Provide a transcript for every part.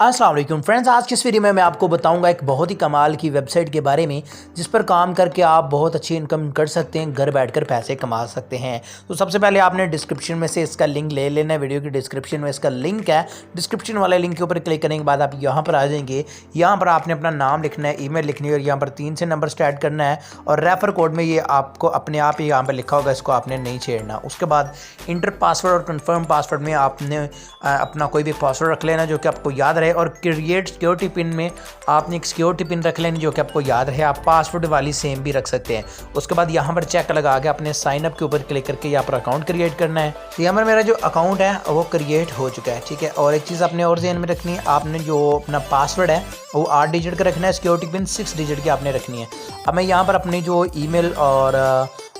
अस्सलाम वालेकुम फ्रेंड्स, आज की इस वीडियो में मैं आपको बताऊंगा एक बहुत ही कमाल की वेबसाइट के बारे में जिस पर काम करके आप बहुत अच्छी इनकम कर सकते हैं, घर बैठकर पैसे कमा सकते हैं। तो सबसे पहले आपने डिस्क्रिप्शन में से इसका लिंक ले लेना है। वीडियो की डिस्क्रिप्शन में इसका लिंक है। डिस्क्रिप्शन वाले लिंक के ऊपर क्लिक करने के बाद आप यहाँ पर आ जाएंगे। यहाँ पर आपने अपना नाम लिखना है, ईमेल लिखनी है और यहाँ पर 3 से नंबर स्टार्ट करना है और रेफर कोड में ये आपको अपने आप ही यहाँ पर लिखा होगा, इसको आपने नहीं छेड़ना। उसके बाद इंटर पासवर्ड और कन्फर्म पासवर्ड में आपने अपना कोई भी पासवर्ड रख लेना जो कि आपको याद रहे और क्रिएट सिक्योरिटी पिन में आपने एक सिक्योरिटी पिन रख लेनी जो कि आपको याद रहे। आप पासवर्ड वाली सेम भी रख सकते हैं। उसके बाद यहाँ पर चेक लगा के अपने साइन अप के ऊपर क्लिक करके यहाँ पर अकाउंट क्रिएट करना है। तो यहाँ पर मेरा जो अकाउंट है वो क्रिएट हो चुका है, ठीक है। और एक चीज़ आपने और ध्यान में रखनी है, आपने जो अपना पासवर्ड है वो 8 डिजिट का रखना है, सिक्योरिटी पिन 6 डिजिट की आपने रखनी है। अब मैं यहाँ पर अपनी जो ईमेल और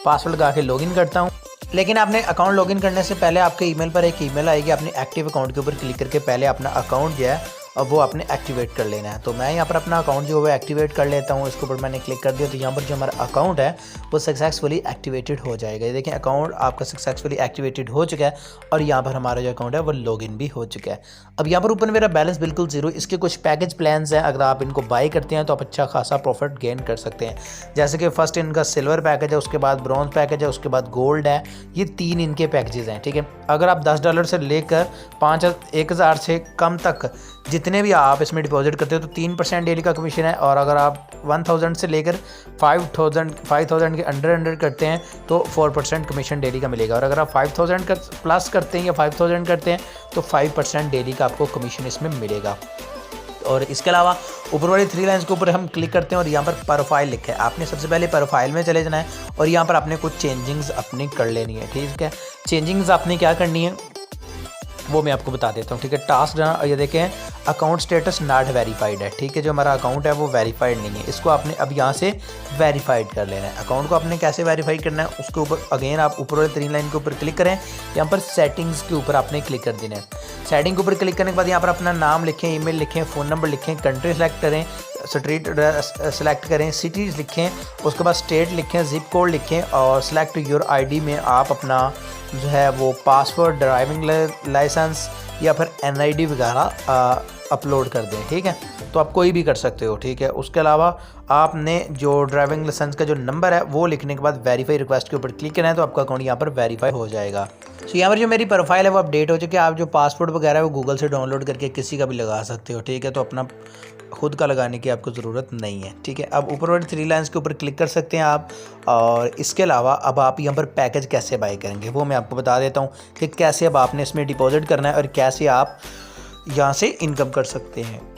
पासवर्ड लगा के लॉगिन करता हूँ। लेकिन आपने अकाउंट लॉगिन करने से पहले आपके ईमेल पर एक ईमेल आएगी, अपने एक्टिव अकाउंट के ऊपर क्लिक करके पहले अपना अकाउंट जो है अब वो आपने एक्टिवेट कर लेना है। तो मैं यहाँ पर अपना अकाउंट जो है एक्टिवेट कर लेता हूँ। इसके ऊपर मैंने क्लिक कर दिया तो यहाँ पर जो हमारा अकाउंट है वो सक्सेसफुली एक्टिवेटेड हो जाएगा। ये देखें, अकाउंट आपका सक्सेसफुली एक्टिवेटेड हो चुका है और यहाँ पर हमारा जो अकाउंट है वो लॉगिन भी हो चुका है। अब यहाँ पर ऊपर मेरा बैलेंस बिल्कुल ज़ीरो। इसके कुछ पैकेज प्लान्स हैं, अगर आप इनको बाई करते हैं तो आप अच्छा खासा प्रॉफिट गेन कर सकते हैं। जैसे कि फर्स्ट इनका सिल्वर पैकेज है, उसके बाद ब्रॉन्ज पैकेज है, उसके बाद गोल्ड है। ये 3 इनके पैकेजेस हैं, ठीक है। अगर आप $10 से लेकर 1000 से कम तक जितने भी आप इसमें डिपॉजिट करते हो तो 3% डेली का कमीशन है। और अगर आप 1000 से लेकर 5000 के अंडर करते हैं तो 4% कमीशन डेली का मिलेगा। और अगर आप 5000 का प्लस करते हैं या 5000 करते हैं तो 5% डेली का आपको कमीशन इसमें मिलेगा। और इसके अलावा ऊपर वाली 3 लाइन्स के ऊपर हम क्लिक करते हैं और यहाँ पर प्रोफाइल लिखा है। आपने सबसे पहले प्रोफाइल में चले जाना है और यहाँ पर आपने कुछ चेंजिंग्स अपनी कर लेनी है, ठीक है। चेंजिंग्स आपने क्या करनी है वो मैं आपको बता देता हूँ, ठीक है। टास्क जाना, ये देखें अकाउंट स्टेटस नॉट वेरीफाइड है, ठीक है। जो हमारा अकाउंट है वो वेरीफाइड नहीं है, इसको आपने अब यहाँ से वेरीफाइड कर लेना है। अकाउंट को आपने कैसे वेरीफाई करना है, उसके ऊपर अगेन आप ऊपर वाले 3 लाइन के ऊपर क्लिक करें। यहाँ पर सेटिंग्स के ऊपर आपने क्लिक कर देना है। सेटिंग के ऊपर क्लिक करने के बाद यहाँ पर अपना नाम लिखें, ईमेल लिखें, फ़ोन नंबर लिखें, कंट्री सेलेक्ट करें, स्ट्रीट सेलेक्ट करें, सिटीज़ लिखें, उसके बाद स्टेट लिखें, जिप कोड लिखें और सिलेक्ट योर आईडी में आप अपना जो है वो पासवर्ड, ड्राइविंग लाइसेंस या फिर NID वगैरह अपलोड कर दें, ठीक है। तो आप कोई भी कर सकते हो, ठीक है। उसके अलावा आपने जो ड्राइविंग लाइसेंस का जो नंबर है वो लिखने के बाद वेरीफाई रिक्वेस्ट के ऊपर क्लिक करना है तो आपका अकाउंट यहाँ पर वेरीफाई हो जाएगा। तो यहाँ पर जो मेरी प्रोफाइल है वो अपडेट हो चुकी है। आप जो पासवर्ड वगैरह है वो गूगल से डाउनलोड करके किसी का भी लगा सकते हो, ठीक है। तो अपना खुद का लगाने की आपको ज़रूरत नहीं है, ठीक है। अब ऊपर वाली 3 लाइन्स के ऊपर क्लिक कर सकते हैं आप। और इसके अलावा अब आप यहाँ पर पैकेज कैसे बाई करेंगे वो मैं आपको बता देता हूँ कि कैसे अब आपने इसमें डिपॉजिट करना है और कैसे आप यहाँ से इनकम कर सकते हैं।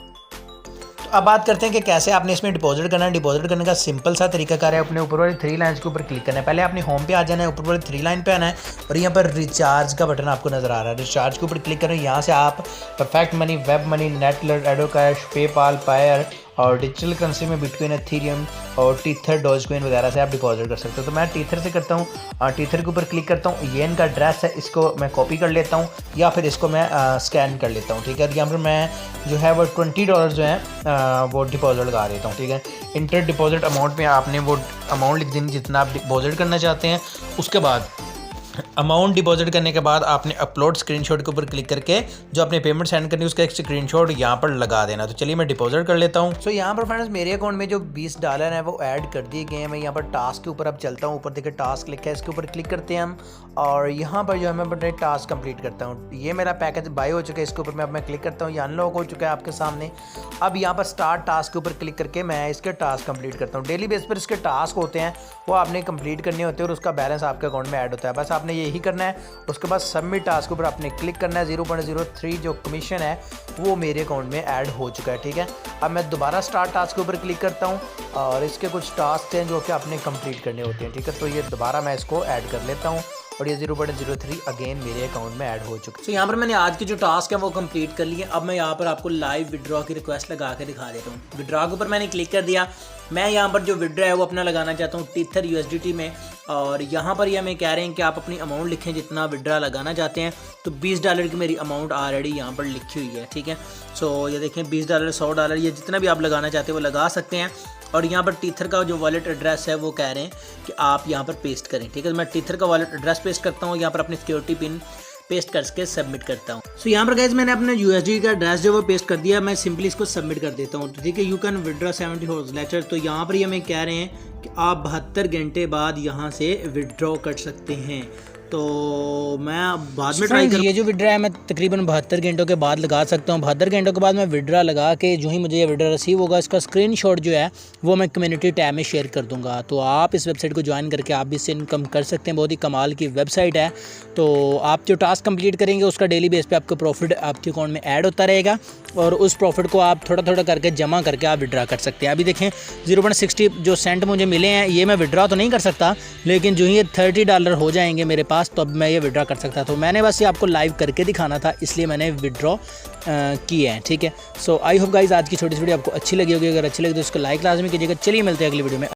अब बात करते हैं कि कैसे आपने इसमें डिपॉजिट करना है। डिपॉजिट करने का सिंपल सा तरीकाकार है, अपने ऊपर वाली 3 लाइन्स के ऊपर क्लिक करना है। पहले आपने होम पे आ जाना है, ऊपर वाली 3 लाइन पे आना है और यहाँ पर रिचार्ज का बटन आपको नज़र आ रहा है। रिचार्ज के ऊपर क्लिक करें। यहाँ से आप Perfect Money, Web Money, net, AdvCash, PayPal, Payeer और डिजिटल करेंसी में बिटकॉइन, एथेरियम और टीथर, डॉजकॉइन वगैरह से आप डिपॉजिट कर सकते हो। तो मैं टीथर से करता हूँ। टीथर के ऊपर क्लिक करता हूँ। ये इनका एड्रेस है, इसको मैं कॉपी कर लेता हूँ या फिर इसको मैं स्कैन कर लेता हूँ, ठीक है। यहाँ पर मैं जो है वो $20 जो है वो डिपॉजिट लगा देता हूँ, ठीक है। इंटर डिपॉजिट अमाउंट में आपने वो अमाउंट लिख देनी जितना आप डिपॉजिट करना चाहते हैं। उसके बाद अमाउंट डिपॉजिट करने के बाद आपने अपलोड स्क्रीनशॉट के ऊपर क्लिक करके जो आपने पेमेंट सेंड करनी है उसका एक स्क्रीनशॉट यहाँ पर लगा देना। तो चलिए मैं डिपॉजिट कर लेता हूँ। तो यहाँ पर फ्रेंड्स मेरे अकाउंट में जो $20 है वो ऐड कर दिए गए हैं। मैं यहाँ पर टास्क के ऊपर अब चलता हूँ। ऊपर देखिए टास्क लिखा है, इसके ऊपर क्लिक करते हैं हम और यहाँ पर जो है मैं अपने टास्क कंप्लीट करता हूँ। ये मेरा पैकेज बाय हो चुका है, इसके ऊपर मैं क्लिक करता हूँ। ये अनलॉक हो चुका है आपके सामने। अब यहाँ पर स्टार्ट टास्क के ऊपर क्लिक करके मैं इसके टास्क कंप्लीट करता हूँ। डेली बेस पर इसके टास्क होते हैं, वो आपने कंप्लीट करने होते हैं और उसका बैलेंस आपके अकाउंट में ऐड होता है। बस आपने यही करना है। उसके बाद सबमिट टास्क के ऊपर आपने क्लिक करना है। 0.03 जो कमीशन है वो मेरे अकाउंट में ऐड हो चुका है, ठीक है। अब मैं दोबारा स्टार्ट टास्क के ऊपर क्लिक करता हूँ और इसके कुछ टास्क हैं जो कि आपने कंप्लीट करने होते हैं, ठीक है। तो ये दोबारा मैं इसको ऐड कर लेता हूँ और ये 0.03 अगेन मेरे अकाउंट में ऐड हो चुका है। तो यहाँ पर मैंने आज की जो टास्क है वो कंप्लीट कर लिए। अब मैं यहाँ पर आपको लाइव विड्रॉ की रिक्वेस्ट लगा के दिखा देता हूँ। विड्रॉ के ऊपर मैंने क्लिक कर दिया। मैं यहाँ पर जो विड्रॉ है वो अपना लगाना चाहता हूँ टीथर USDT में और यहाँ पर ये हमें कह रहे हैं कि आप अपनी अमाउंट लिखें जितना विड्रॉ लगाना चाहते हैं। तो $20 की मेरी अमाउंट ऑलरेडी यहाँ पर लिखी हुई है, ठीक है। सो ये देखें $20, $100 ये जितना भी आप लगाना चाहते हैं वो लगा सकते हैं। और यहाँ पर टीथर का जो वॉलेट एड्रेस है वो कह रहे हैं कि आप यहाँ पर पेस्ट करें, ठीक है। मैं टीथर का वॉलेट एड्रेस पेस्ट करता हूँ। यहाँ पर अपनी सिक्योरिटी पिन पेस्ट करके सबमिट करता हूँ। सो यहाँ पर गाइस मैंने अपने USD का एड्रेस जो वो पेस्ट कर दिया, मैं सिंपली इसको सबमिट कर देता हूँ। तो ठीक है, you can withdraw 70 hours later. तो यहाँ पर ये हमें कह रहे हैं कि आप 72 घंटे बाद यहाँ से विड्रॉ कर सकते हैं। तो मैं बाद में ट्राई ये जो विड्रा है मैं तकरीबन 72 घंटों के बाद लगा सकता हूँ। 72 घंटों के बाद मैं विड्रा लगा के जो ही मुझे ये विड्रा रिसीव होगा, इसका स्क्रीनशॉट जो है वो मैं कम्युनिटी टैब में शेयर कर दूंगा। तो आप इस वेबसाइट को ज्वाइन करके आप भी इससे इनकम कर सकते हैं। बहुत ही कमाल की वेबसाइट है। तो आप जो टास्क कंप्लीट करेंगे उसका डेली बेस पे आपको प्रॉफिट आपके अकाउंट में ऐड होता रहेगा और उस प्रॉफिट को आप थोड़ा थोड़ा करके जमा करके आप विड्रा कर सकते हैं। अभी देखें 0.60 जो सेंट मुझे मिले हैं, ये मैं विड्रा तो नहीं कर सकता, लेकिन जो ही ये $30 हो जाएंगे मेरे पास तो अब मैं ये विड्रा कर सकता। तो मैंने बस ये आपको लाइव करके दिखाना था, इसलिए मैंने विड्रॉ किया है। ठीक है, सो आई होप गाइज आज की छोटी सी वीडियो आपको अच्छी लगी होगी। अगर अच्छी लगी तो उसको लाइक लाजमी कीजिएगा। चलिए मिलते हैं अगली वीडियो में।